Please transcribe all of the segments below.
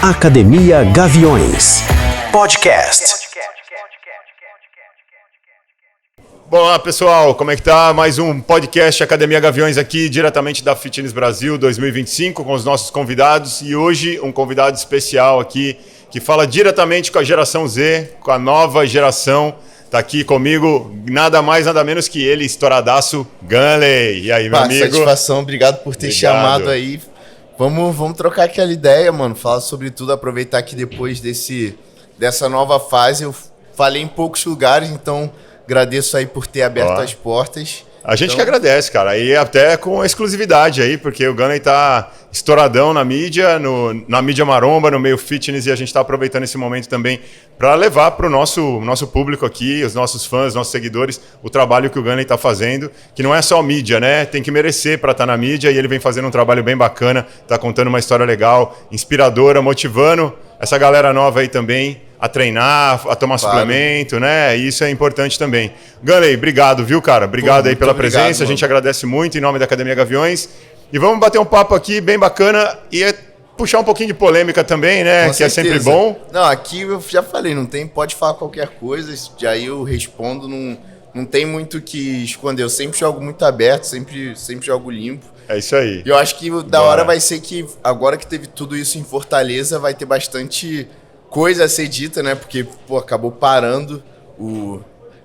Academia Gaviões Podcast. Olá pessoal, como é que tá? Mais um podcast Academia Gaviões aqui, diretamente da Fitness Brasil 2025, com os nossos convidados. E hoje um convidado especial aqui, que fala diretamente com a geração Z, com a nova geração. Tá aqui comigo, nada mais, nada menos que ele, estouradaço, Gunley. E aí, meu amigo? Satisfação, obrigado por ter chamado aí. Vamos trocar aquela ideia, mano. Falar sobre tudo, aproveitar que depois dessa nova fase eu falei em poucos lugares, então agradeço aí por ter aberto as portas. A gente que agradece, cara, e até com exclusividade aí, porque o Gunley tá estouradão na mídia, na mídia maromba, no meio fitness, e a gente tá aproveitando esse momento também para levar para o nosso público aqui, os nossos fãs, nossos seguidores, o trabalho que o Gunley tá fazendo, que não é só mídia, né? Tem que merecer para estar na mídia, e ele vem fazendo um trabalho bem bacana, tá contando uma história legal, inspiradora, motivando essa galera nova aí também a treinar, a tomar suplemento, né? E isso é importante também. Gunley, obrigado, viu, cara? Obrigado aí pela presença. A gente agradece muito em nome da Academia Gaviões. E vamos bater um papo aqui bem bacana e puxar um pouquinho de polêmica também, né? Que é sempre bom. Não, aqui eu já falei, pode falar qualquer coisa, aí eu respondo, não tem muito o que esconder. Eu sempre jogo muito aberto, sempre jogo limpo. É isso aí. E eu acho que da hora vai ser que, agora que teve tudo isso em Fortaleza, vai ter bastante coisa a ser dita, né? Porque, acabou parando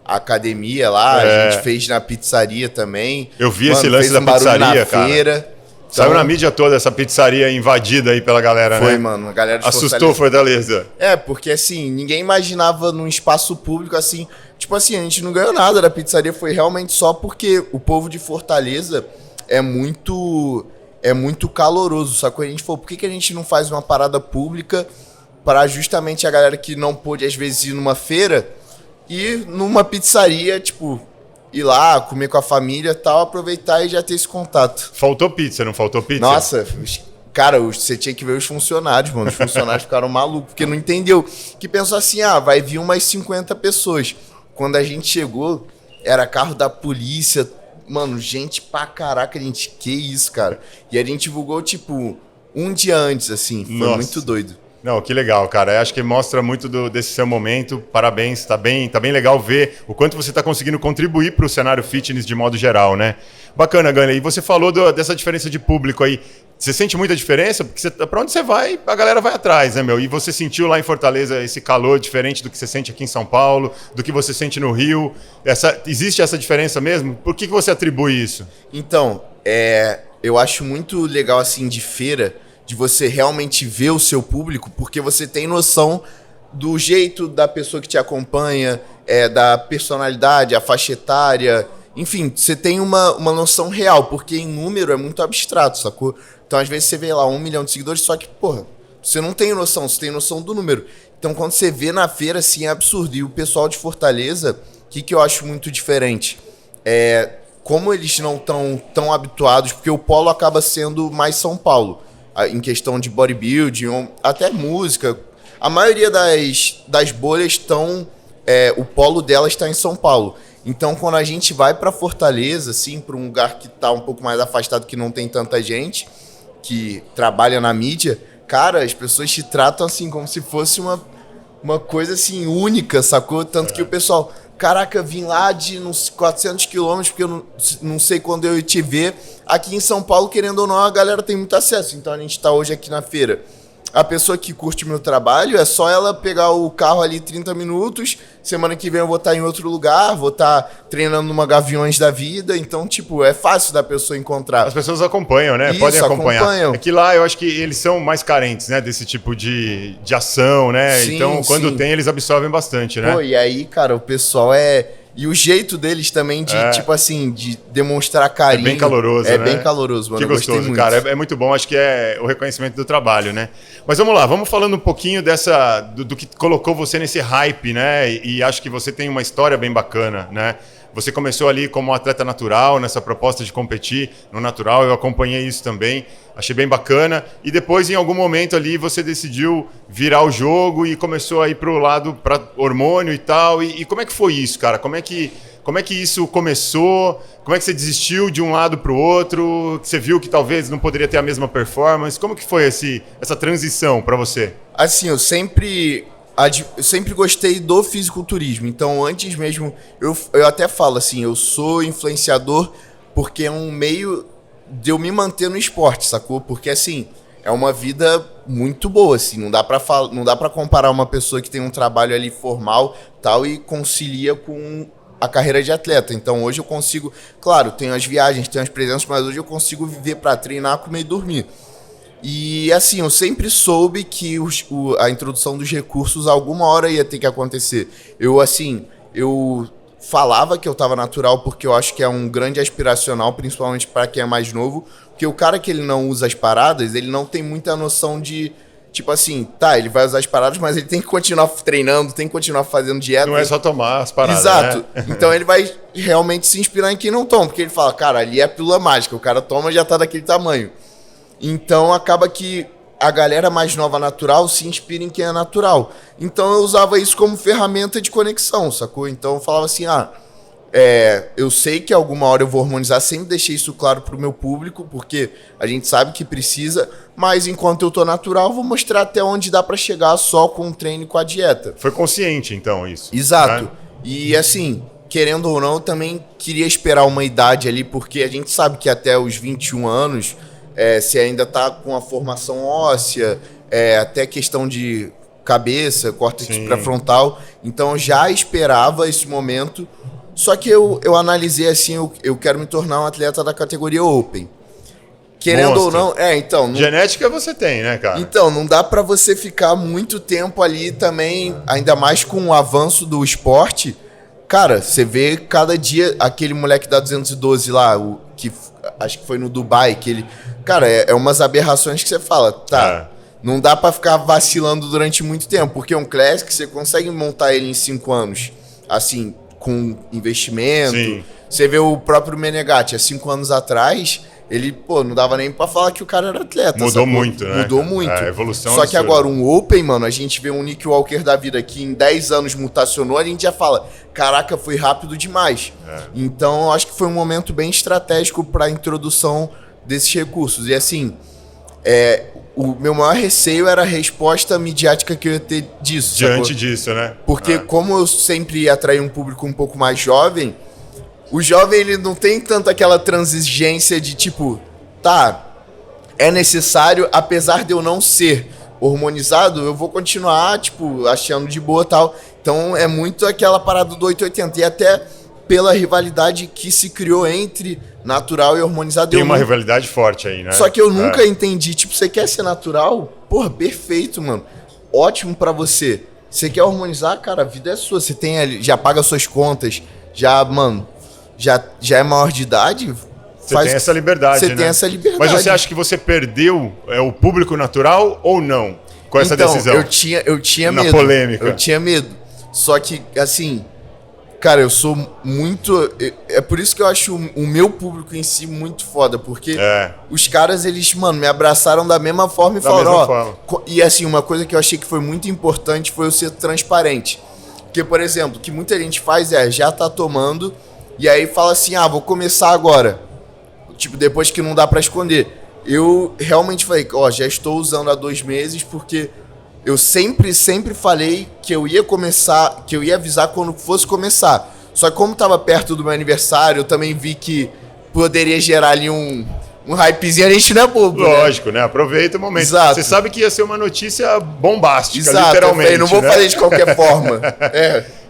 a academia lá, a gente fez na pizzaria também. Eu vi esse lance da pizzaria, cara. Feira. Então, saiu na mídia toda essa pizzaria invadida aí pela galera, né? Foi, mano. A galera de assustou Fortaleza. Porque assim, ninguém imaginava num espaço público assim. Tipo assim, a gente não ganhou nada da pizzaria, foi realmente só porque o povo de Fortaleza é muito caloroso. Só que a gente falou, por que a gente não faz uma parada pública para justamente a galera que não pôde, às vezes, ir numa feira e numa pizzaria, tipo, ir lá, comer com a família e tal, aproveitar e já ter esse contato. Faltou pizza, não faltou pizza? Nossa, cara, você tinha que ver os funcionários, mano. Os funcionários ficaram malucos, porque não entendeu. Que pensou assim, vai vir umas 50 pessoas. Quando a gente chegou, era carro da polícia, mano, gente pra caraca, que isso, cara. E a gente divulgou, tipo, um dia antes, assim, foi muito doido. Não, que legal, cara. Eu acho que mostra muito desse seu momento. Parabéns, tá bem legal ver o quanto você está conseguindo contribuir para o cenário fitness de modo geral, né? Bacana, Gunley. E você falou dessa diferença de público aí. Você sente muita diferença? Porque para onde você vai, a galera vai atrás, né, meu? E você sentiu lá em Fortaleza esse calor diferente do que você sente aqui em São Paulo, do que você sente no Rio? Existe essa diferença mesmo? Por que você atribui isso? Então, eu acho muito legal, assim, de feira, de você realmente ver o seu público, porque você tem noção do jeito da pessoa que te acompanha, da personalidade, a faixa etária, enfim, você tem uma noção real, porque em número é muito abstrato, sacou? Então, às vezes, você vê lá 1 milhão de seguidores, só que, você não tem noção, você tem noção do número. Então, quando você vê na feira, assim, é absurdo. E o pessoal de Fortaleza, o que eu acho muito diferente? Como eles não estão tão habituados, porque o polo acaba sendo mais São Paulo, em questão de bodybuilding, até música. A maioria das bolhas estão... o polo delas está em São Paulo. Então, quando a gente vai para Fortaleza, assim, para um lugar que está um pouco mais afastado, que não tem tanta gente, que trabalha na mídia, cara, as pessoas te tratam assim, como se fosse uma coisa, assim, única, sacou? Tanto que o pessoal... Caraca, vim lá de uns 400 quilômetros, porque eu não sei quando eu te ver. Aqui em São Paulo, querendo ou não, a galera tem muito acesso. Então a gente tá hoje aqui na feira. A pessoa que curte meu trabalho, é só ela pegar o carro ali 30 minutos. Semana que vem eu vou estar em outro lugar, vou estar treinando numa Gaviões da vida. Então, tipo, é fácil da pessoa encontrar. As pessoas acompanham, né? Isso, podem acompanhar. Acompanham. É que lá eu acho que eles são mais carentes, né? Desse tipo de ação, né? Sim, então, quando tem, eles absorvem bastante, né? E aí, cara, o pessoal E o jeito deles também de, tipo assim, de demonstrar carinho. É bem caloroso, né? É bem caloroso, mano. Que gostoso, muito. Cara. É muito bom, acho que é o reconhecimento do trabalho, né? Mas vamos lá, vamos falando um pouquinho do que colocou você nesse hype, né? E acho que você tem uma história bem bacana, né? Você começou ali como atleta natural, nessa proposta de competir no natural, eu acompanhei isso também, achei bem bacana. E depois, em algum momento ali, você decidiu virar o jogo e começou a ir para o lado, para hormônio e tal. E como é que foi isso, cara? Como é que Como é que isso começou? Como é que você desistiu de um lado para o outro? Você viu que talvez não poderia ter a mesma performance? Como que foi essa transição para você? Assim, eu sempre gostei do fisiculturismo. Então, antes mesmo, eu até falo assim, eu sou influenciador porque é um meio de eu me manter no esporte, sacou? Porque, assim, é uma vida muito boa, assim. Não dá pra comparar uma pessoa que tem um trabalho ali formal tal e concilia com a carreira de atleta. Então, hoje eu consigo... Claro, tenho as viagens, tenho as presenças, mas hoje eu consigo viver pra treinar, comer e dormir. E assim, eu sempre soube que a introdução dos recursos alguma hora ia ter que acontecer. Eu falava que eu tava natural porque eu acho que é um grande aspiracional, principalmente para quem é mais novo, porque o cara que ele não usa as paradas, ele não tem muita noção de, tipo assim, tá, ele vai usar as paradas, mas ele tem que continuar treinando, tem que continuar fazendo dieta. Não é só tomar as paradas, exato. Né? Então ele vai realmente se inspirar em quem não toma, porque ele fala, cara, ali é a pílula mágica, o cara toma e já tá daquele tamanho. Então acaba que a galera mais nova natural se inspira em quem é natural. Então eu usava isso como ferramenta de conexão, sacou? Então eu falava assim, eu sei que alguma hora eu vou harmonizar, sempre deixei isso claro pro meu público, porque a gente sabe que precisa, mas enquanto eu tô natural, eu vou mostrar até onde dá pra chegar só com o treino e com a dieta. Foi consciente, então, isso? Exato. Né? E assim, querendo ou não, eu também queria esperar uma idade ali, porque a gente sabe que até os 21 anos... você ainda tá com a formação óssea, até questão de cabeça, córtex pré-frontal. Então eu já esperava esse momento. Só que eu analisei assim, eu quero me tornar um atleta da categoria Open. Querendo ou não... então... Genética você tem, né, cara? Então, não dá pra você ficar muito tempo ali também, ainda mais com o avanço do esporte. Cara, você vê cada dia aquele moleque da 212 lá, que acho que foi no Dubai, que ele... Cara, é umas aberrações que você fala, tá, não dá pra ficar vacilando durante muito tempo, porque é um Classic, você consegue montar ele em 5 anos, assim, com investimento. Sim. Você vê o próprio Menegatti, há 5 anos atrás, ele, não dava nem pra falar que o cara era atleta. Mudou muito, né? Mudou muito. A evolução Só que absurda. agora, um Open, mano, a gente vê um Nick Walker da vida que em 10 anos mutacionou, a gente já fala, caraca, foi rápido demais. Então, eu acho que foi um momento bem estratégico pra introdução desses recursos. E assim, o meu maior receio era a resposta midiática que eu ia ter disso. Diante disso, né? Porque como eu sempre atraí um público um pouco mais jovem, o jovem ele não tem tanto aquela transigência de tipo, tá, é necessário, apesar de eu não ser hormonizado, eu vou continuar, tipo, achando de boa e tal. Então é muito aquela parada do 880. E até pela rivalidade que se criou entre natural e hormonizado. Tem uma rivalidade forte aí, né? Só que eu nunca entendi. Tipo, você quer ser natural? Porra, perfeito, mano. Ótimo pra você. Você quer hormonizar? Cara, a vida é sua. Você tem ali, já paga suas contas, já, mano, já é maior de idade. Você tem essa liberdade, Você né? tem essa liberdade. Mas você acha que você perdeu o público natural ou não com essa decisão? Eu tinha medo. Na polêmica. Eu tinha medo. Só que, assim... Cara, eu sou muito... É por isso que eu acho o meu público em si muito foda, porque os caras, eles, mano, me abraçaram da mesma forma e falaram, E assim, uma coisa que eu achei que foi muito importante foi eu ser transparente. Porque, por exemplo, o que muita gente faz já tá tomando, e aí fala assim, vou começar agora. Tipo, depois que não dá pra esconder. Eu realmente falei, já estou usando há 2 meses, porque... Eu sempre falei que eu ia começar, que eu ia avisar quando fosse começar. Só que como tava perto do meu aniversário, eu também vi que poderia gerar ali um hypezinho, a gente não é bobo, Lógico, né? Aproveita o momento. Exato. Você sabe que ia ser uma notícia bombástica, Exato, literalmente. Eu falei, não vou fazer de qualquer forma.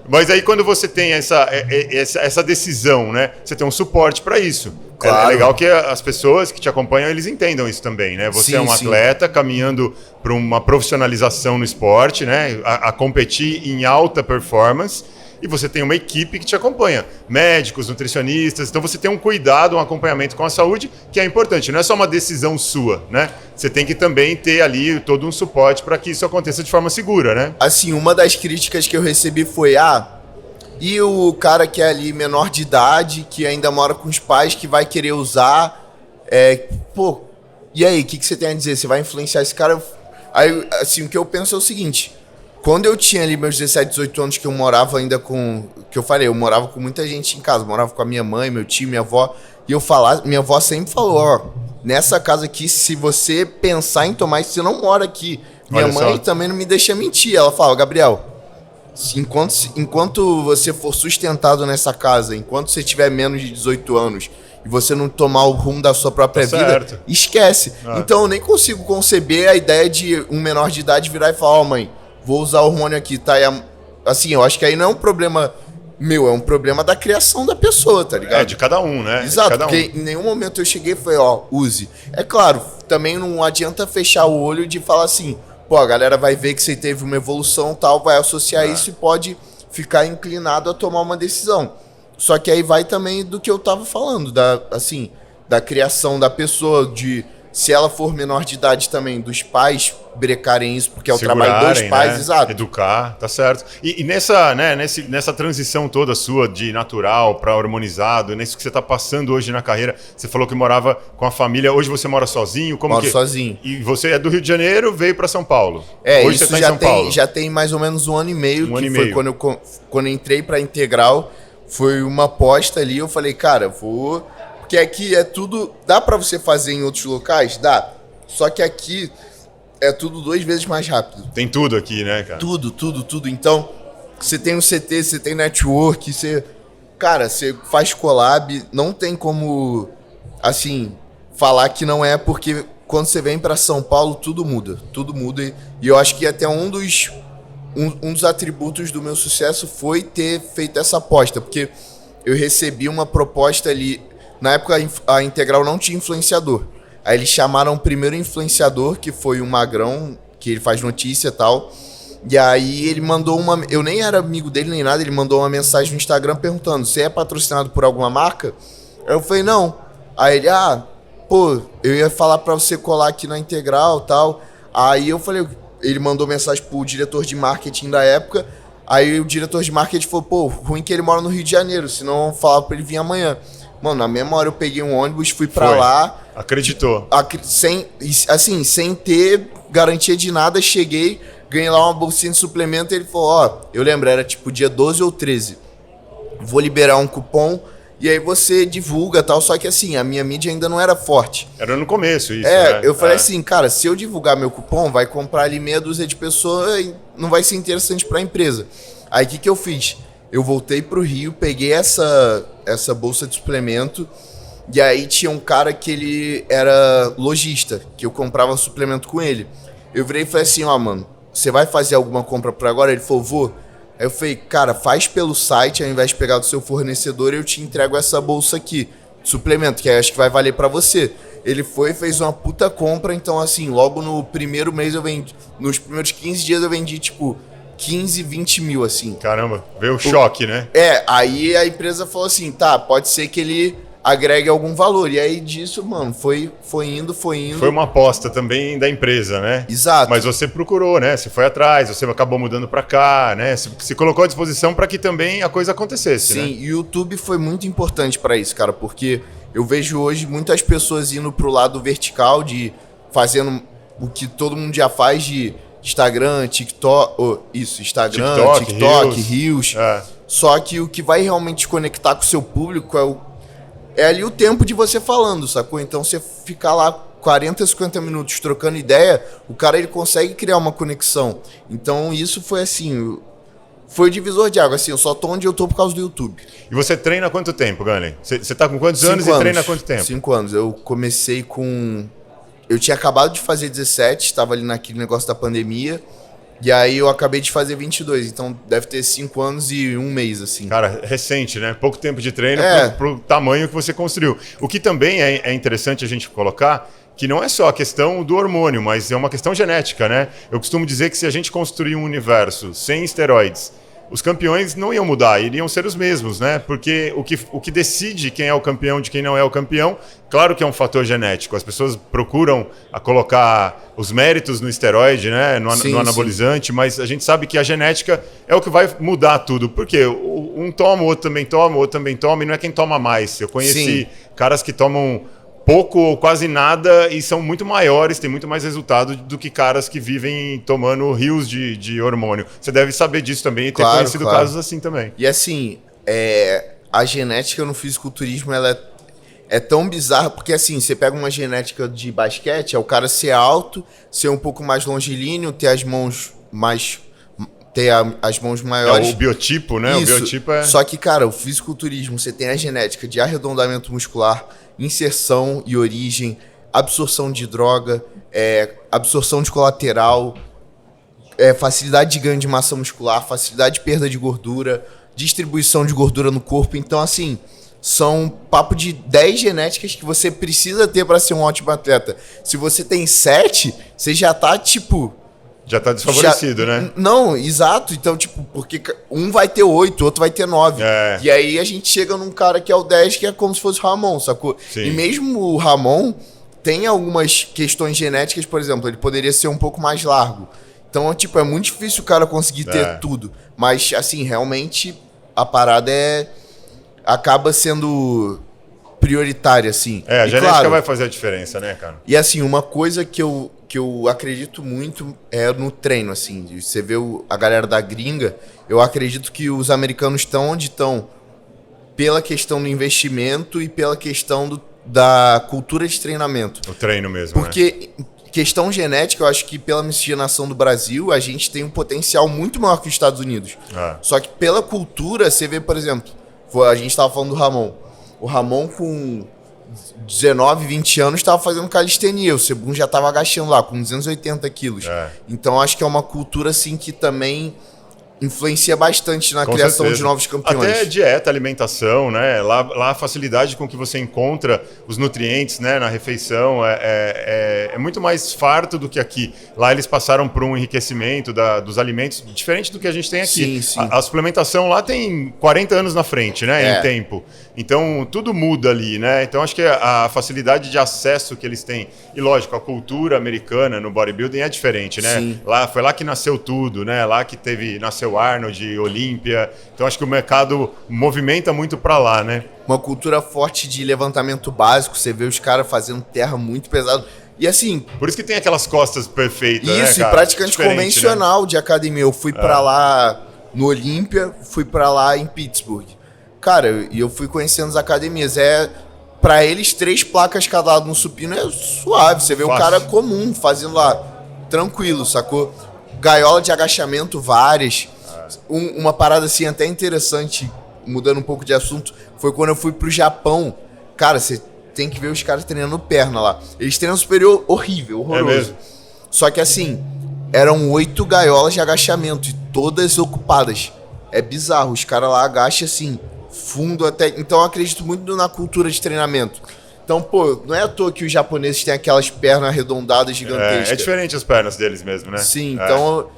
Mas aí quando você tem essa decisão, né? Você tem um suporte para isso. Claro. É legal que as pessoas que te acompanham, eles entendam isso também, né? Você é um atleta caminhando para uma profissionalização no esporte, né? A competir em alta performance. E você tem uma equipe que te acompanha, médicos, nutricionistas, então você tem um cuidado, um acompanhamento com a saúde que é importante, não é só uma decisão sua, né? Você tem que também ter ali todo um suporte para que isso aconteça de forma segura, né? Assim, uma das críticas que eu recebi foi, e o cara que é ali menor de idade, que ainda mora com os pais, que vai querer usar, e aí, o que você tem a dizer? Você vai influenciar esse cara? Aí, assim, o que eu penso é o seguinte... Quando eu tinha ali meus 17, 18 anos, que eu morava ainda com... Que eu falei, eu morava com muita gente em casa. Morava com a minha mãe, meu tio, minha avó. E minha avó sempre falou, ó, nessa casa aqui, se você pensar em tomar isso, você não mora aqui. Minha mãe também não me deixa mentir. Ela fala, Gabriel, enquanto você for sustentado nessa casa, enquanto você tiver menos de 18 anos e você não tomar o rumo da sua própria vida, certo. Esquece. Então eu nem consigo conceber a ideia de um menor de idade virar e falar, ó, mãe, vou usar hormônio aqui, tá? Assim, eu acho que aí não é um problema meu, é um problema da criação da pessoa, tá ligado? É, de cada um, né? Exato, porque em nenhum momento eu cheguei e falei, ó, use. É claro, também não adianta fechar o olho de falar assim, pô, a galera vai ver que você teve uma evolução tal, vai associar isso e pode ficar inclinado a tomar uma decisão. Só que aí vai também do que eu tava falando, da criação da pessoa, de se ela for menor de idade também, dos pais brecarem isso, porque é o trabalho dos pais, né? exato. Educar, tá certo. E nessa, né, nessa transição toda sua de natural para hormonizado, nisso que você tá passando hoje na carreira, você falou que morava com a família, hoje você mora sozinho? Moro sozinho. E você é do Rio de Janeiro, veio para São Paulo. Hoje isso você tá em São Paulo. Já tem mais ou menos 1 ano e meio, quando eu entrei pra Integral, foi uma aposta ali, eu falei, cara, vou... Porque aqui é tudo... Dá pra você fazer em outros locais? Dá. Só que aqui é tudo 2 vezes mais rápido. Tem tudo aqui, né, cara? Tudo. Então, você tem um CT, você tem network, você... Cara, você faz collab, não tem como, assim, falar que não é, porque quando você vem pra São Paulo, tudo muda. Tudo muda. E eu acho que até um dos atributos do meu sucesso foi ter feito essa aposta, porque eu recebi uma proposta ali... Na época, a Integral não tinha influenciador. Aí eles chamaram o primeiro influenciador, que foi um magrão, que ele faz notícia e tal. E aí ele mandou uma... Eu nem era amigo dele nem nada, ele mandou uma mensagem no Instagram perguntando, você é patrocinado por alguma marca? Aí eu falei, não. Aí ele, eu ia falar pra você colar aqui na Integral e tal. Aí eu falei, ele mandou mensagem pro diretor de marketing da época. Aí o diretor de marketing falou, pô, ruim que ele mora no Rio de Janeiro, senão eu falava pra ele vir amanhã. Mano, na mesma hora eu peguei um ônibus, fui pra lá. Acreditou. Sem ter garantia de nada, cheguei, ganhei lá uma bolsinha de suplemento e ele falou, eu lembro, era tipo dia 12 ou 13. Vou liberar um cupom e aí você divulga e tal, só que assim, a minha mídia ainda não era forte. Era no começo isso, né? Eu falei assim, cara, se eu divulgar meu cupom, vai comprar ali meia dúzia de pessoas e não vai ser interessante pra empresa. Aí o que eu fiz? Eu voltei pro Rio, peguei essa bolsa de suplemento e aí tinha um cara que ele era lojista, que eu comprava suplemento com ele. Eu virei e falei assim, mano, você vai fazer alguma compra por agora? Ele falou, vou. Aí eu falei, cara, faz pelo site, ao invés de pegar do seu fornecedor, eu te entrego essa bolsa aqui, de suplemento, que aí acho que vai valer pra você. Ele foi, fez uma puta compra, então assim, logo no primeiro mês eu vendi, nos primeiros 15 dias eu vendi, tipo... 15, 20 mil, assim. Caramba, veio o choque, né? Aí a empresa falou assim, tá, pode ser que ele agregue algum valor. E aí disso, mano, foi indo. Foi uma aposta também da empresa, né? Exato. Mas você procurou, né? Você foi atrás, você acabou mudando pra cá, né? Você se colocou à disposição para que também a coisa acontecesse, né? Sim, e o YouTube foi muito importante para isso, cara, porque eu vejo hoje muitas pessoas indo pro lado vertical, de fazendo o que todo mundo já faz de... Instagram, TikTok, TikTok, Reels. Só que o que vai realmente conectar com o seu público é ali o tempo de você falando, sacou? Então você ficar lá 40, 50 minutos trocando ideia, o cara ele consegue criar uma conexão. Então isso foi assim, foi o divisor de água, assim, eu só tô onde eu tô por causa do YouTube. E você treina há quanto tempo, Gunley? Você tá com quantos anos e treina há quanto tempo? 5 anos, eu comecei com... Eu tinha acabado de fazer 17, estava ali naquele negócio da pandemia, e aí eu acabei de fazer 22, então deve ter 5 anos e 1 mês, assim. Cara, recente, né? Pouco tempo de treino pro tamanho que você construiu. O que também é interessante a gente colocar, que não é só a questão do hormônio, mas é uma questão genética, né? Eu costumo dizer que se a gente construir um universo sem esteroides, os campeões não iam mudar, iriam ser os mesmos, né? Porque o que decide quem é o campeão de quem não é o campeão, claro que é um fator genético. As pessoas procuram colocar os méritos no esteroide, né? No anabolizante, sim. Mas a gente sabe que a genética é o que vai mudar tudo. Porque um toma, o outro também toma, e não é quem toma mais. Eu conheci caras que tomam pouco ou quase nada e são muito maiores, têm muito mais resultado do que caras que vivem tomando rios de hormônio. Você deve saber disso também e ter conhecido casos assim também. E assim, a genética no fisiculturismo, ela é tão bizarra, porque assim, você pega uma genética de basquete, é o cara ser alto, ser um pouco mais longilíneo, ter as mãos mais... as mãos maiores. É o biotipo, né? Isso. O biotipo é... Só que, cara, o fisiculturismo, você tem a genética de arredondamento muscular, inserção e origem, absorção de droga, absorção de colateral, facilidade de ganho de massa muscular, facilidade de perda de gordura, distribuição de gordura no corpo. Então, assim, são papo de 10 genéticas que você precisa ter para ser um ótimo atleta. Se você tem 7, você já tá, tipo... Já tá desfavorecido, né? Não, exato. Então, tipo, porque um vai ter 8, outro vai ter 9. E aí a gente chega num cara que é o 10, que é como se fosse o Ramon, sacou? Sim. E mesmo o Ramon tem algumas questões genéticas, por exemplo, ele poderia ser um pouco mais largo. Então, tipo, é muito difícil o cara conseguir ter tudo. Mas, assim, realmente a parada acaba sendo prioritária, assim. A e, genética claro, vai fazer a diferença, né, cara? E, assim, uma coisa que eu acredito muito é no treino, assim. Você vê a galera da gringa, eu acredito que os americanos estão onde estão pela questão do investimento e pela questão da cultura de treinamento. O treino mesmo, porque questão genética, eu acho que pela miscigenação do Brasil, a gente tem um potencial muito maior que os Estados Unidos. Só que pela cultura, você vê, por exemplo, a gente estava falando do Ramon. O Ramon com 19, 20 anos estava fazendo calistenia. O Sebum já estava agachando lá com 280 quilos. Então acho que é uma cultura assim que também influencia bastante na criação de novos campeões. Até dieta, alimentação, né? Lá a facilidade com que você encontra os nutrientes, né, na refeição é muito mais farto do que aqui. Lá eles passaram por um enriquecimento dos alimentos diferente do que a gente tem aqui. Sim. A suplementação lá tem 40 anos na frente, né, em tempo. Então tudo muda ali, né? Então acho que a facilidade de acesso que eles têm, e lógico, a cultura americana no bodybuilding é diferente, né? Sim. Foi lá que nasceu tudo, né? Lá que nasceu Arnold, Olímpia. Então acho que o mercado movimenta muito para lá, né? Uma cultura forte de levantamento básico, você vê os caras fazendo terra muito pesado. E assim... Por isso que tem aquelas costas perfeitas, isso, né, cara? E praticamente diferente, convencional, né? De academia. Eu fui pra lá no Olímpia, fui pra lá em Pittsburgh. Cara, e eu fui conhecendo as academias. Pra eles, 3 placas cada lado no supino é suave. Você vê fácil. O cara comum fazendo lá, tranquilo, sacou? Gaiola de agachamento, várias. Uma parada assim até interessante, mudando um pouco de assunto, foi quando eu fui pro Japão. Cara, você tem que ver os caras treinando perna lá. Eles treinam superior horrível, horroroso. É mesmo? Só que assim, eram 8 gaiolas de agachamento e todas ocupadas. É bizarro, os caras lá agacham assim, fundo até... Então eu acredito muito na cultura de treinamento. Então, pô, não é à toa que os japoneses têm aquelas pernas arredondadas gigantescas. É diferente as pernas deles mesmo, né? Sim, então...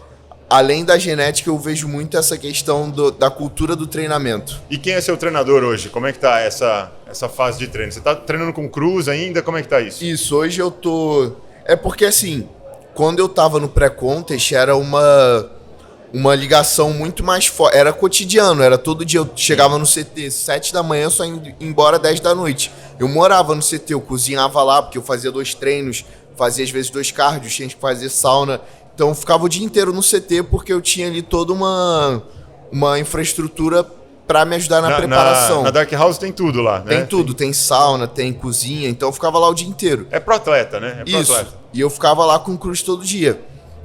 Além da genética, eu vejo muito essa questão da cultura do treinamento. E quem é seu treinador hoje? Como é que tá essa fase de treino? Você tá treinando com cruz ainda? Como é que tá isso? Isso, hoje eu tô... É porque assim, quando eu tava no pré-contest, era uma ligação muito mais forte. Era cotidiano, era todo dia. Eu chegava no CT 7 da manhã, só indo embora 10 da noite. Eu morava no CT, eu cozinhava lá, porque eu fazia 2 treinos, fazia às vezes 2 cardios, tinha que fazer sauna. Então eu ficava o dia inteiro no CT porque eu tinha ali toda uma infraestrutura para me ajudar na preparação. Na Dark House tem tudo lá, né? Tem tudo, tem sauna, tem cozinha, então eu ficava lá o dia inteiro. É pro atleta, né? É pro Isso, atleta. E eu ficava lá com o cruz todo dia.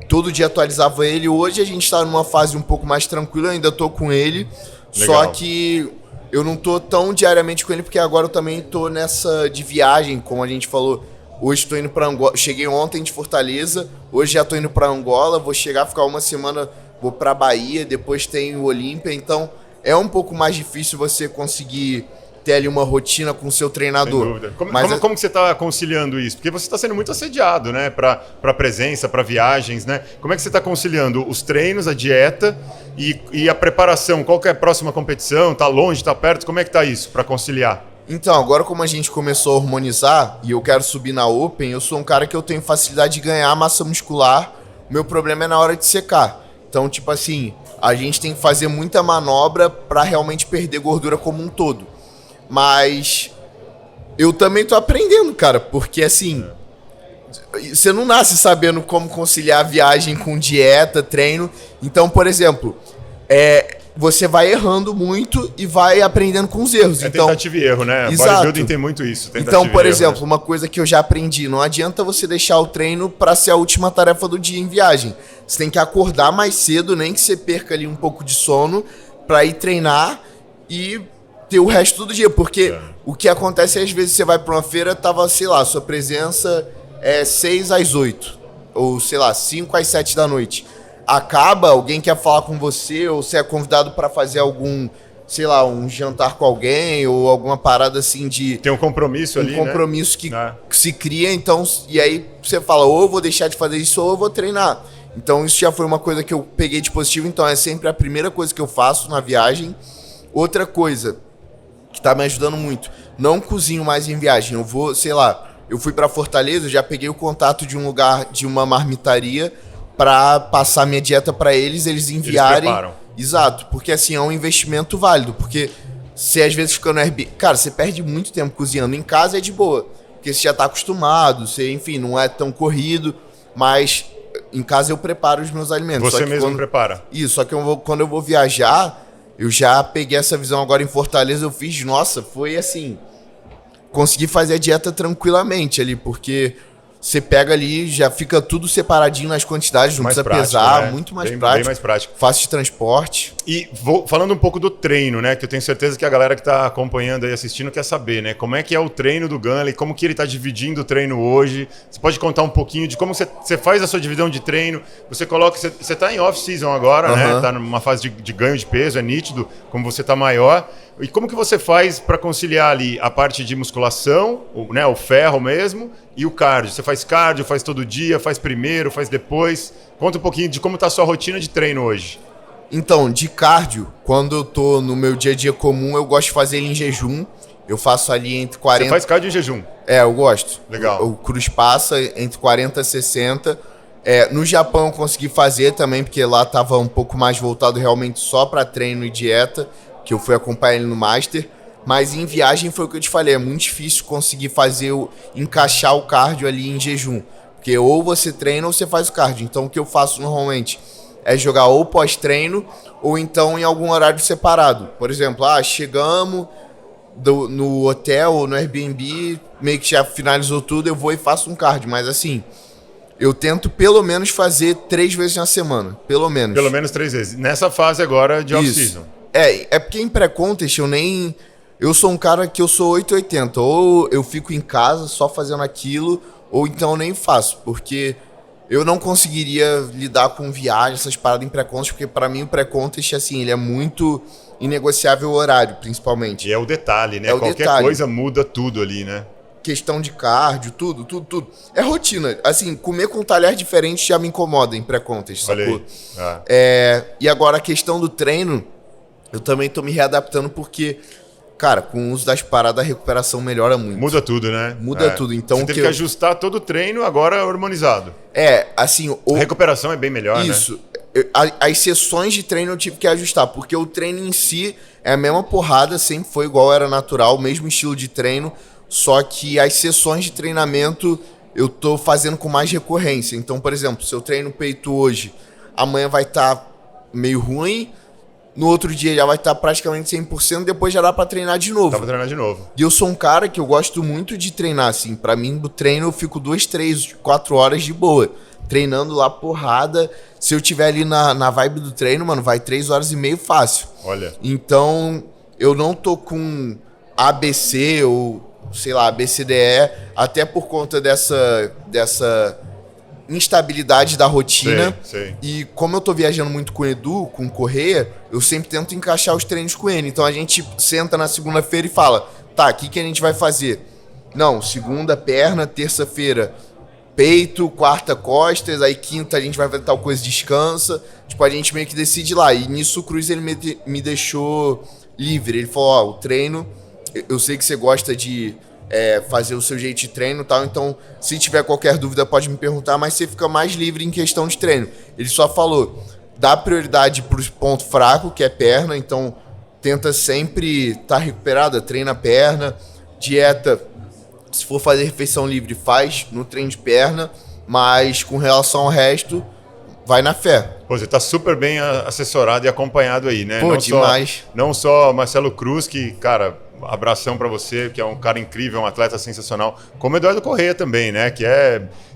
Todo dia atualizava ele. Hoje a gente tá numa fase um pouco mais tranquila, eu ainda tô com ele. Legal. Só que eu não tô tão diariamente com ele, porque agora eu também tô nessa de viagem, como a gente falou. Hoje tô indo pra Angola, cheguei ontem de Fortaleza, hoje já tô indo pra Angola, vou chegar, ficar uma semana, vou pra Bahia, depois tem o Olímpia, então é um pouco mais difícil você conseguir ter ali uma rotina com o seu treinador. Sem dúvida. Como que você tá conciliando isso? Porque você está sendo muito assediado, né? Pra presença, pra viagens, né? Como é que você tá conciliando os treinos, a dieta e a preparação? Qual que é a próxima competição? Tá longe, tá perto? Como é que tá isso pra conciliar? Então, agora como a gente começou a hormonizar e eu quero subir na Open, eu sou um cara que eu tenho facilidade de ganhar massa muscular, meu problema é na hora de secar. Então, tipo assim, a gente tem que fazer muita manobra para realmente perder gordura como um todo. Mas Eu também tô aprendendo, cara, porque assim, você não nasce sabendo como conciliar viagem com dieta, treino. Então, por exemplo, você vai errando muito e vai aprendendo com os erros. Então, tentativa e erro, né? Exato. Bodybuilding tem muito isso. Então, por exemplo, né? uma coisa que eu já aprendi, não adianta você deixar o treino para ser a última tarefa do dia em viagem. Você tem que acordar mais cedo, nem que você perca ali um pouco de sono, para ir treinar e ter o resto do dia. Porque o que acontece é, às vezes, você vai para uma feira, tava, sei lá, sua presença é 6 às 8, ou sei lá, 5 às 7 da noite. Acaba, alguém quer falar com você, ou você é convidado para fazer algum, sei lá, um jantar com alguém, ou alguma parada assim de... Tem um compromisso ali, Um compromisso né? que se cria, então... E aí você fala, ou eu vou deixar de fazer isso, ou eu vou treinar. Então isso já foi uma coisa que eu peguei de positivo, então é sempre a primeira coisa que eu faço na viagem. Outra coisa que tá me ajudando muito, não cozinho mais em viagem, eu vou, sei lá, eu fui para Fortaleza, já peguei o contato de um lugar, de uma marmitaria, para passar minha dieta para eles enviarem. Eles preparam. Exato, porque assim é um investimento válido, porque você às vezes fica no Airbnb, cara, você perde muito tempo cozinhando. Em casa é de boa, porque você já tá acostumado, você, enfim, não é tão corrido, mas em casa eu preparo os meus alimentos. Você mesmo prepara? Isso, só que quando eu vou viajar, eu já peguei essa visão agora em Fortaleza, eu fiz, nossa, foi assim, consegui fazer a dieta tranquilamente ali, porque você pega ali, já fica tudo separadinho nas quantidades, não precisa pesar, né? muito mais bem prático. mais prático. Fácil de transporte. E falando um pouco do treino, né? Que eu tenho certeza que a galera que está acompanhando e assistindo quer saber, né? Como é que é o treino do Gunley, como que ele está dividindo o treino hoje. Você pode contar um pouquinho de como você faz a sua divisão de treino. Você coloca. Você está em off-season agora, né? Está numa fase de ganho de peso, é nítido, como você está maior. E como que você faz para conciliar ali a parte de musculação, né, o ferro mesmo, e o cardio? Você faz cardio, faz todo dia, faz primeiro, faz depois? Conta um pouquinho de como está a sua rotina de treino hoje. Então, de cardio, quando eu tô no meu dia a dia comum, eu gosto de fazer ele em jejum. Eu faço ali entre 40... Você faz cardio em jejum? Eu gosto. Legal. O cruz passa entre 40 e 60. No Japão eu consegui fazer também, porque lá tava um pouco mais voltado realmente só para treino e dieta, que eu fui acompanhar ele no Master, mas em viagem foi o que eu te falei, é muito difícil conseguir encaixar o cardio ali em jejum, porque ou você treina ou você faz o cardio. Então o que eu faço normalmente é jogar ou pós-treino ou então em algum horário separado. Por exemplo, chegamos no hotel ou no Airbnb, meio que já finalizou tudo, eu vou e faço um cardio, mas assim, eu tento pelo menos fazer 3 vezes na semana, pelo menos. Pelo menos 3 vezes, nessa fase agora de off-season. É porque em pré-contest eu sou um cara que eu sou 880. Ou eu fico em casa só fazendo aquilo, ou então eu nem faço. Porque eu não conseguiria lidar com viagem, essas paradas em pré-contest, porque pra mim o pré-contest, assim, ele é muito inegociável o horário, principalmente. E é o detalhe, né? Qualquer detalhe. Coisa muda tudo ali, né? Questão de cardio, tudo. É rotina. Assim, comer com um talher diferente já me incomoda em pré-contest, sacou? E agora a questão do treino, eu também tô me readaptando porque, cara, com o uso das paradas, a recuperação melhora muito. Muda tudo, né? Muda tudo. Então, você teve que ajustar todo o treino agora hormonizado. Assim... A recuperação é bem melhor, Isso. Né? As sessões de treino eu tive que ajustar, porque o treino em si é a mesma porrada, sempre foi igual, era natural, o mesmo estilo de treino, só que as sessões de treinamento eu tô fazendo com mais recorrência. Então, por exemplo, se eu treino peito hoje, amanhã vai estar meio ruim, no outro dia já vai estar praticamente 100%, depois já dá pra treinar de novo. Dá pra treinar de novo. E eu sou um cara que eu gosto muito de treinar, assim. Pra mim, do treino, eu fico 2, 3, 4 horas de boa. Treinando lá, porrada. Se eu tiver ali na vibe do treino, mano, vai 3 horas e meia fácil. Olha. Então, eu não tô com ABC ou, sei lá, ABCDE, até por conta dessa instabilidade da rotina. Sei. E como eu tô viajando muito com o Edu, com o Correia, eu sempre tento encaixar os treinos com ele. Então a gente senta na segunda-feira e fala, tá, o que a gente vai fazer? Não, segunda perna, terça-feira peito, quarta costas, aí quinta a gente vai fazer tal coisa, descansa. Tipo, a gente meio que decide lá. E nisso o Cruz ele me deixou livre. Ele falou, o treino, eu sei que você gosta de fazer o seu jeito de treino e tal, então se tiver qualquer dúvida pode me perguntar, mas você fica mais livre em questão de treino. Ele só falou, dá prioridade pro ponto fraco, que é perna, então tenta sempre estar recuperada, treina a perna, dieta, se for fazer refeição livre, faz no treino de perna, mas com relação ao resto, vai na fé. Pô, você tá super bem assessorado e acompanhado aí, né? Pô, demais. Não só Marcelo Cruz, que, cara, abração pra você, que é um cara incrível, um atleta sensacional, como Eduardo Corrêa também, né? Que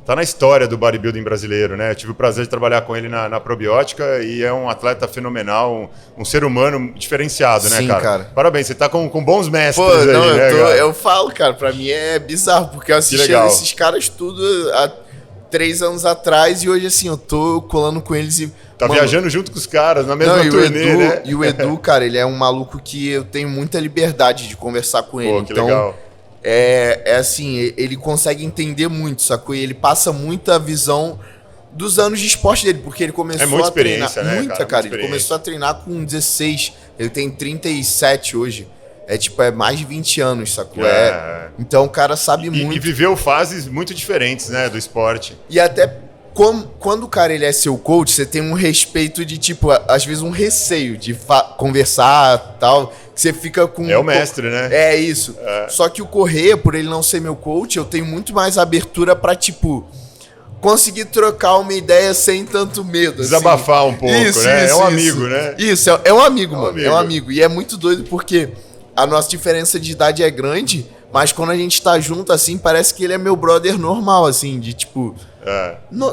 tá na história do bodybuilding brasileiro, né? Eu tive o prazer de trabalhar com ele na Probiótica e é um atleta fenomenal, um ser humano diferenciado, né, Sim, cara? Parabéns, você tá com bons mestres. Pô, aí, não, né, eu falo, cara, pra mim é bizarro, porque eu assisti esses caras tudo há 3 anos atrás e hoje, assim, eu tô colando com eles e... Tá viajando junto com os caras, na mesma turnê, né? E o Edu, cara, ele é um maluco que eu tenho muita liberdade de conversar com ele. Pô, que legal. É assim, ele consegue entender muito, sacou? E ele passa muita visão dos anos de esporte dele, porque ele começou a treinar... Né, muita, cara. Ele começou a treinar com 16, ele tem 37 hoje. É mais de 20 anos, sacou? Então o cara sabe muito. E viveu fases muito diferentes, né, do esporte. E até quando o cara ele é seu coach, você tem um respeito de, tipo, às vezes um receio de conversar tal, que você fica com... É o mestre, né? É isso. Só que o Corrêa, por ele não ser meu coach, eu tenho muito mais abertura pra, tipo... conseguir trocar uma ideia sem tanto medo. Desabafar assim. Um pouco, né? É um amigo, né? Isso, é um amigo, mano. É um amigo. E é muito doido porque a nossa diferença de idade é grande, mas quando a gente tá junto, assim, parece que ele é meu brother normal, assim, de tipo...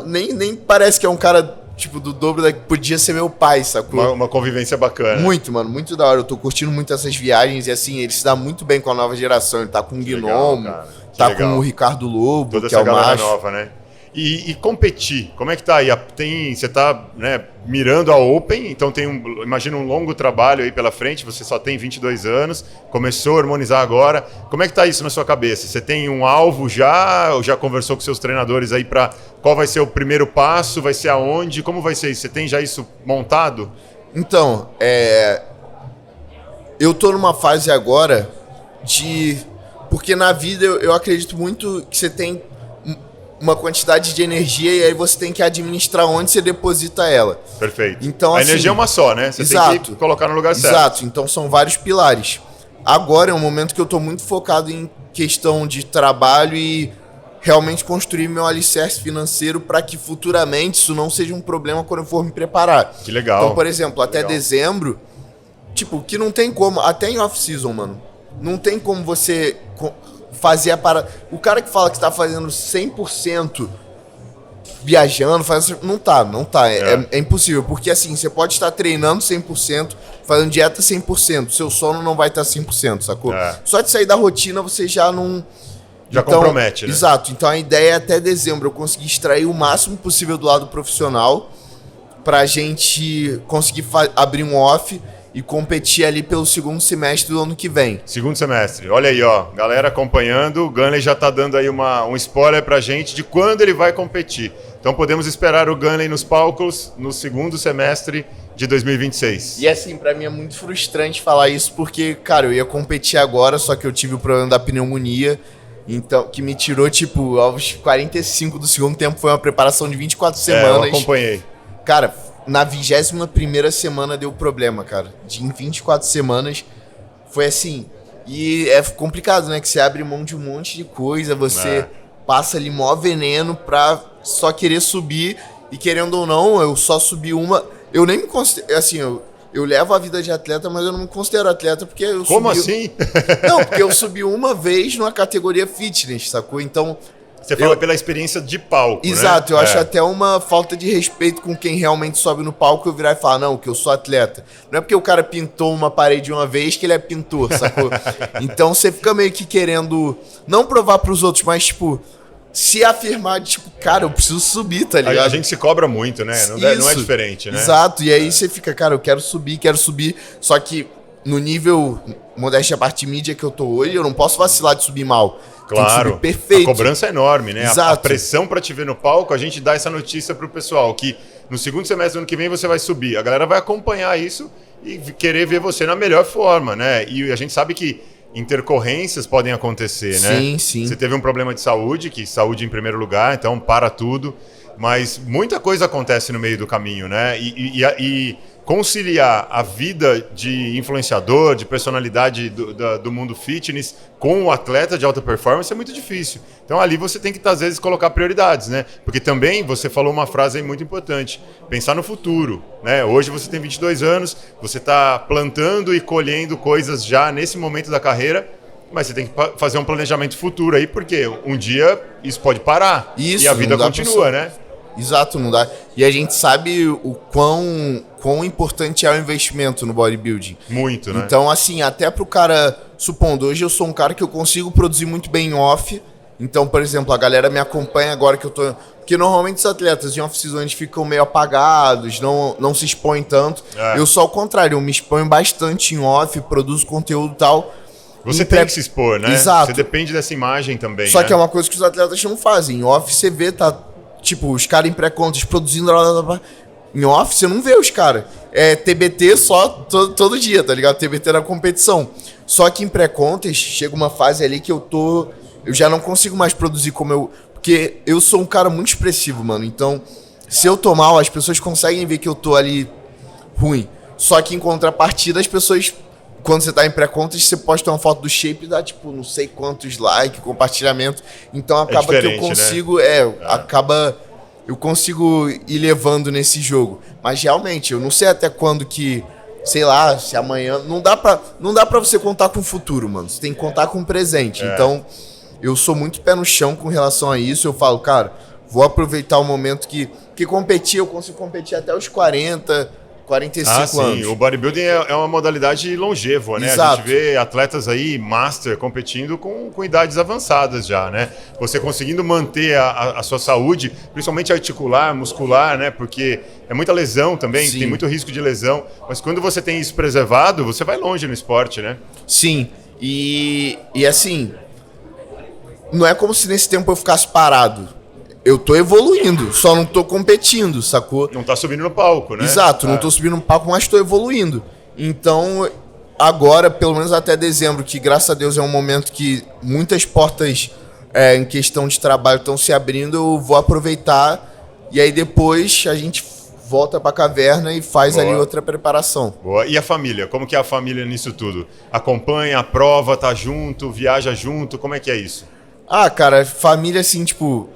nem parece que é um cara, tipo, do dobro da que podia ser meu pai, sacou? Uma convivência bacana. Muito, mano, muito da hora. Eu tô curtindo muito essas viagens e, assim, ele se dá muito bem com a nova geração. Ele tá com o Gnomo, tá com o Ricardo Lobo, toda que é o macho. Nova, né? E competir, como é que tá aí? Você tá, né, mirando a Open, então imagina um longo trabalho aí pela frente, você só tem 22 anos, começou a harmonizar agora. Como é que tá isso na sua cabeça? Você tem um alvo já? Ou já conversou com seus treinadores aí para qual vai ser o primeiro passo? Vai ser aonde? Como vai ser isso? Você tem já isso montado? Então, eu tô numa fase agora porque na vida eu acredito muito que você tem uma quantidade de energia e aí você tem que administrar onde você deposita ela. Perfeito. Então, a assim, energia é uma só, né? Você tem que colocar no lugar certo. Exato. Então são vários pilares. Agora é um momento que eu tô muito focado em questão de trabalho e realmente construir meu alicerce financeiro para que futuramente isso não seja um problema quando eu for me preparar. Que legal. Então, por exemplo, até dezembro, tipo, que não tem como, até em off-season, mano, não tem como você... fazer a parada. O cara que fala que está fazendo 100% viajando, não tá. É impossível. Porque assim, você pode estar treinando 100%, fazendo dieta 100%. Seu sono não vai estar 100%, sacou? Só de sair da rotina você já não... Já então, compromete, né? Exato. Então a ideia é até dezembro eu conseguir extrair o máximo possível do lado profissional pra gente conseguir abrir um off e competir ali pelo segundo semestre do ano que vem. Segundo semestre. Olha aí, ó. Galera acompanhando, o Gunley já tá dando aí um spoiler pra gente de quando ele vai competir. Então podemos esperar o Gunley nos palcos no segundo semestre de 2026. E assim, pra mim é muito frustrante falar isso porque, cara, eu ia competir agora, só que eu tive o problema da pneumonia, então, que me tirou, tipo, aos 45 do segundo tempo, foi uma preparação de 24 semanas. Eu acompanhei. Cara, na 21ª semana deu problema, cara. Em 24 semanas foi assim. E é complicado, né? Que você abre mão de um monte de coisa, você passa ali mó veneno pra só querer subir. E querendo ou não, eu só subi uma... Eu nem me considero... Assim, eu levo a vida de atleta, mas eu não me considero atleta porque eu Como subi... assim? Não, porque eu subi uma vez numa categoria fitness, sacou? Então... Você fala pela experiência de palco, Exato, né? Eu acho até uma falta de respeito com quem realmente sobe no palco eu virar e falar, não, que eu sou atleta. Não é porque o cara pintou uma parede uma vez que ele é pintor, sacou? Então você fica meio que querendo não provar pros outros, mas tipo, se afirmar de tipo, cara, eu preciso subir, tá ligado? A gente se cobra muito, né? Não é diferente, né? Exato, e aí você fica, cara, eu quero subir, só que no nível modéstia à parte mídia que eu tô hoje, eu não posso vacilar de subir mal. Claro, perfeito. A cobrança é enorme, né? Exato. A pressão para te ver no palco, a gente dá essa notícia pro pessoal, que no segundo semestre do ano que vem você vai subir. A galera vai acompanhar isso e querer ver você na melhor forma, né? E a gente sabe que intercorrências podem acontecer, né? Sim, sim. Você teve um problema de saúde, que saúde em primeiro lugar, então para tudo. Mas muita coisa acontece no meio do caminho, né? E conciliar a vida de influenciador, de personalidade do mundo fitness com o atleta de alta performance é muito difícil. Então ali você tem que, às vezes, colocar prioridades, né? Porque também você falou uma frase aí muito importante, pensar no futuro, né? Hoje você tem 22 anos, você está plantando e colhendo coisas já nesse momento da carreira, mas você tem que fazer um planejamento futuro aí, porque um dia isso pode parar Isso, e a vida continua, né? Exato, não dá. E a gente sabe o quão importante é o investimento no bodybuilding. Muito, né? Então, assim, até pro cara, supondo, hoje eu sou um cara que eu consigo produzir muito bem em off. Então, por exemplo, a galera me acompanha agora que eu tô... Porque normalmente os atletas em off-season eles ficam meio apagados, não se expõem tanto. Eu sou ao contrário, eu me exponho bastante em off, produzo conteúdo e tal. Você tem que se expor, né? Exato. Você depende dessa imagem também, Só né? que é uma coisa que os atletas não fazem. Em off você vê, tá... Tipo, os caras em pré-contas produzindo... Em off você não vê os caras. É TBT só todo dia, tá ligado? TBT na competição. Só que em pré-contas chega uma fase ali que eu já não consigo mais produzir como eu... Porque eu sou um cara muito expressivo, mano. Então, se eu tô mal, as pessoas conseguem ver que eu tô ali ruim. Só que em contrapartida, as pessoas... Quando você tá em pré-contas, você posta uma foto do shape e dá, tipo, não sei quantos likes, compartilhamento. Então acaba que eu consigo... Né? Acaba... Eu consigo ir levando nesse jogo. Mas realmente, eu não sei até quando que... Sei lá, se amanhã... Não dá pra você contar com o futuro, mano. Você tem que contar com o presente. Então, eu sou muito pé no chão com relação a isso. Eu falo, cara, vou aproveitar o momento que competir, eu consigo competir até os 40... 45 anos. O bodybuilding é uma modalidade longeva, né? Exato. A gente vê atletas aí, master, competindo com idades avançadas já, né? Você conseguindo manter a sua saúde, principalmente articular, muscular, né? Porque é muita lesão também, Sim. tem muito risco de lesão. Mas quando você tem isso preservado, você vai longe no esporte, né? Sim. E assim, não é como se nesse tempo eu ficasse parado. Eu tô evoluindo, só não tô competindo, sacou? Não tá subindo no palco, né? Exato, não tô subindo no palco, mas tô evoluindo. Então, agora, pelo menos até dezembro, que graças a Deus é um momento que muitas portas em questão de trabalho estão se abrindo, eu vou aproveitar e aí depois a gente volta pra caverna e faz ali outra preparação. Boa. E a família? Como que é a família nisso tudo? Acompanha a prova, tá junto, viaja junto, como é que é isso? Ah, cara, família assim, tipo...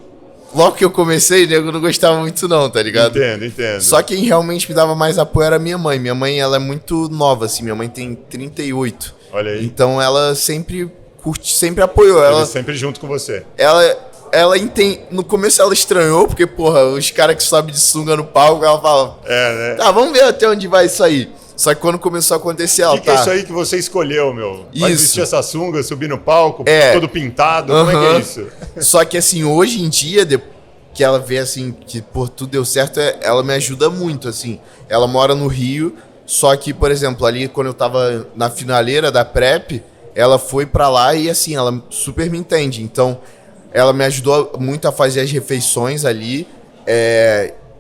Logo que eu comecei, nego, não gostava muito não, tá ligado? Entendo. Só quem realmente me dava mais apoio era minha mãe. Minha mãe, ela é muito nova, assim. Minha mãe tem 38. Olha aí. Então ela sempre sempre apoiou. Ela sempre junto com você. Ela entende... No começo ela estranhou, porque, porra, os caras que sobem de sunga no palco, ela fala... né? Tá, vamos ver até onde vai isso aí. Só que quando começou a acontecer, ela que é isso aí que você escolheu, meu? Vai Isso. vestir essa sunga, subir no palco, todo pintado? Uhum. Como é que é isso? Só que assim, hoje em dia, que ela vê assim, que por tudo deu certo, ela me ajuda muito, assim. Ela mora no Rio, só que, por exemplo, ali quando eu tava na finaleira da Prep, ela foi pra lá e assim, ela super me entende. Então, ela me ajudou muito a fazer as refeições ali.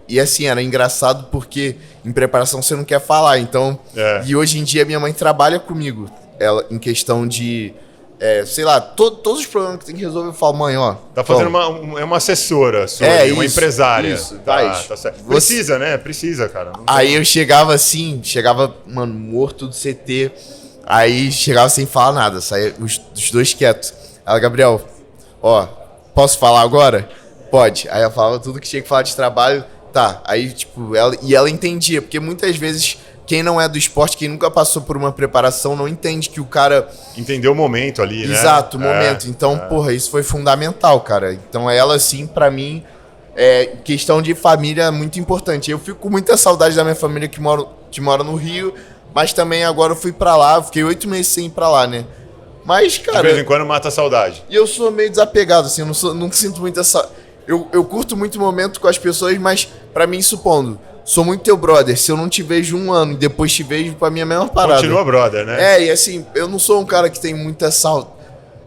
E assim, era engraçado porque em preparação você não quer falar, então... E hoje em dia minha mãe trabalha comigo, ela, em questão de... sei lá, todos os problemas que tem que resolver, eu falo, mãe, ó... Tá fazendo uma assessora sua, uma empresária. Isso, tá certo. Precisa, né? Precisa, cara. Aí eu chegava, mano, morto do CT, aí chegava sem falar nada, saía os dois quietos. Ela, Gabriel, ó, posso falar agora? Pode. Aí ela falava tudo que tinha que falar de trabalho. Tá, aí, tipo, ela entendia, porque muitas vezes quem não é do esporte, quem nunca passou por uma preparação, não entende que o cara... Entendeu o momento ali, né? Exato, o momento. Então, porra, isso foi fundamental, cara. Então, ela, assim, pra mim, questão de família é muito importante. Eu fico com muita saudade da minha família que mora no Rio, mas também agora eu fui pra lá, fiquei 8 meses sem ir pra lá, né? Mas, cara... De vez em quando mata a saudade. E eu sou meio desapegado, assim, eu não sinto muito essa... Eu curto muito o momento com as pessoas, mas pra mim, supondo, sou muito teu brother. Se eu não te vejo um ano e depois te vejo, pra mim é a mesma parada. Continua brother, né? E assim, eu não sou um cara que tem muita saudade.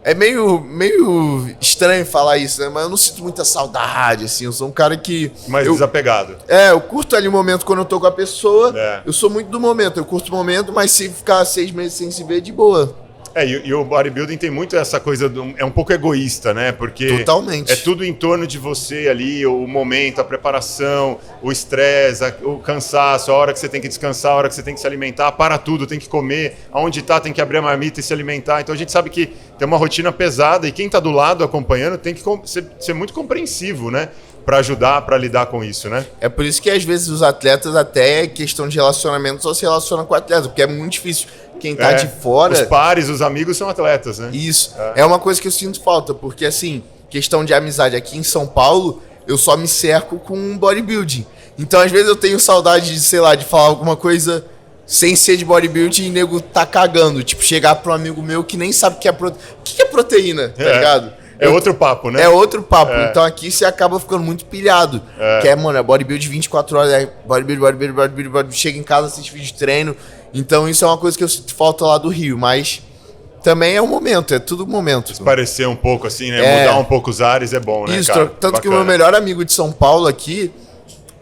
É meio estranho falar isso, né? Mas eu não sinto muita saudade, assim. Eu sou um cara que... Mais desapegado. Eu curto ali o momento quando eu tô com a pessoa. Eu sou muito do momento. Eu curto o momento, mas se ficar 6 meses sem se ver, de boa. E o bodybuilding tem muito essa coisa, é um pouco egoísta, né? Porque Totalmente. é tudo em torno de você ali, o momento, a preparação, o estresse, o cansaço, a hora que você tem que descansar, a hora que você tem que se alimentar, para tudo, tem que comer, aonde tá tem que abrir a marmita e se alimentar. Então a gente sabe que tem uma rotina pesada e quem tá do lado acompanhando tem que ser muito compreensivo, né? Para ajudar, para lidar com isso, né? É por isso que às vezes os atletas, até questão de relacionamento, só se relacionam com o atleta, porque é muito difícil. Quem tá de fora... Os pares, os amigos são atletas, né? Isso. É uma coisa que eu sinto falta, porque assim, questão de amizade aqui em São Paulo, eu só me cerco com bodybuilding. Então às vezes eu tenho saudade de, sei lá, de falar alguma coisa sem ser de bodybuilding e o nego tá cagando. Tipo, chegar pra um amigo meu que nem sabe o que é proteína. O que é proteína, tá ligado? É outro papo, né? É outro papo. Então aqui você acaba ficando muito pilhado. Que é, mano, é bodybuild 24 horas, é bodybuild. Chega em casa, assiste vídeo de treino. Então isso é uma coisa que eu sinto falta lá do Rio, mas também é um momento, é tudo momento. Parecer um pouco assim, né? Mudar um pouco os ares é bom, né, isso, cara? Tanto Bacana. que o meu melhor amigo de São Paulo aqui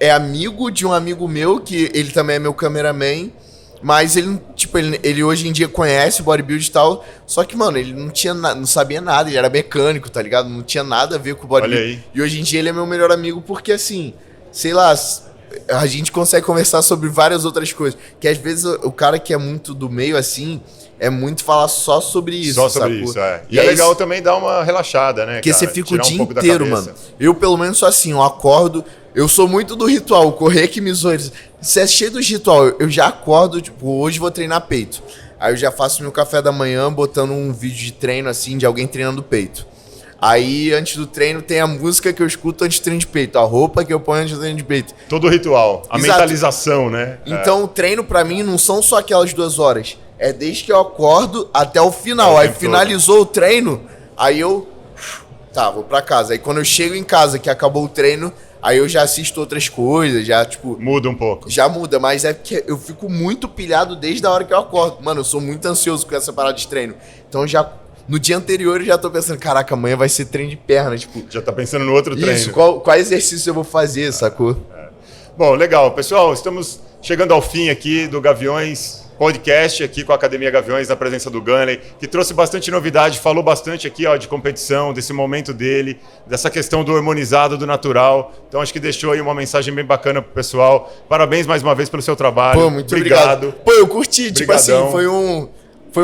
é amigo de um amigo meu, que ele também é meu cameraman, mas ele, tipo, ele hoje em dia conhece o bodybuilding e tal, só que, mano, ele não sabia nada, ele era mecânico, tá ligado? Não tinha nada a ver com o bodybuilding. E hoje em dia ele é meu melhor amigo porque, assim, sei lá, a gente consegue conversar sobre várias outras coisas. Que às vezes o cara que é muito do meio, assim, é muito falar só sobre isso. Só sobre isso, é. E é legal também dar uma relaxada, né, porque cara? você fica o dia pouco inteiro, mano. Eu, pelo menos, sou assim, eu acordo... Eu sou muito do ritual, o correr que me zoa. Você é cheio dos ritual, eu já acordo, tipo, hoje vou treinar peito. Aí eu já faço meu café da manhã botando um vídeo de treino, assim, de alguém treinando peito. Aí, antes do treino, tem a música que eu escuto antes do treino de peito, a roupa que eu ponho antes do treino de peito. Todo o ritual, a Exato. Mentalização, né? Então, o treino pra mim não são só aquelas 2 horas. É desde que eu acordo até o final. Aí finalizou o treino, aí eu... Tá, vou pra casa. Aí quando eu chego em casa, que acabou o treino, aí eu já assisto outras coisas, já, tipo... Muda um pouco. Já muda, mas é porque eu fico muito pilhado desde a hora que eu acordo. Mano, eu sou muito ansioso com essa parada de treino. Então, já... No dia anterior eu já tô pensando, caraca, amanhã vai ser treino de perna, tipo... Já tá pensando no outro treino. Isso, qual exercício eu vou fazer, sacou? Bom, legal. Pessoal, estamos chegando ao fim aqui do Gaviões Podcast, aqui com a Academia Gaviões, na presença do Gunley, que trouxe bastante novidade, falou bastante aqui, ó, de competição, desse momento dele, dessa questão do harmonizado, do natural. Então acho que deixou aí uma mensagem bem bacana pro pessoal. Parabéns mais uma vez pelo seu trabalho. Pô, muito obrigado. Pô, eu curti, tipo assim, foi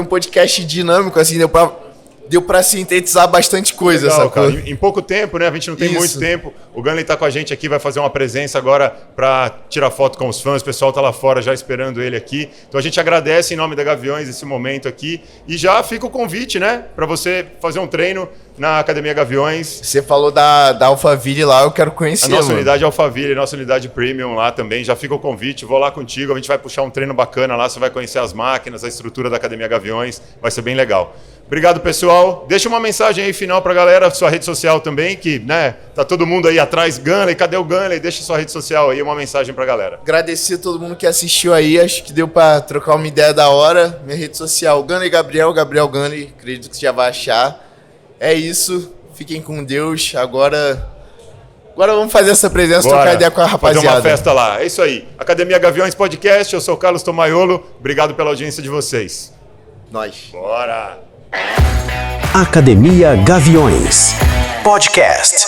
um podcast dinâmico, assim, deu pra sintetizar bastante coisa, legal, sacou? Cara. Em pouco tempo, né? A gente não tem muito tempo. O Gunley tá com a gente aqui, vai fazer uma presença agora para tirar foto com os fãs. O pessoal tá lá fora já esperando ele aqui. Então a gente agradece em nome da Gaviões esse momento aqui. E já fica o convite, né? Para você fazer um treino na Academia Gaviões. Você falou da Alphaville lá, eu quero conhecer, a nossa mano. Unidade Alphaville, nossa unidade Premium lá também. Já fica o convite, vou lá contigo. A gente vai puxar um treino bacana lá. Você vai conhecer as máquinas, a estrutura da Academia Gaviões. Vai ser bem legal. Obrigado, pessoal. Deixa uma mensagem aí final pra galera, sua rede social também, que, né, tá todo mundo aí atrás. Gunley, cadê o Gunley? Deixa sua rede social aí, uma mensagem pra galera. Agradecer a todo mundo que assistiu aí, acho que deu pra trocar uma ideia da hora. Minha rede social, Gunley Gabriel Gunley, acredito que você já vai achar. É isso, fiquem com Deus. Agora vamos fazer essa presença, trocar ideia com a rapaziada. Fazer uma festa lá, é isso aí. Academia Gaviões Podcast, eu sou o Carlos Tomaiolo. Obrigado pela audiência de vocês. Nós. Bora! Academia Gaviões Podcast.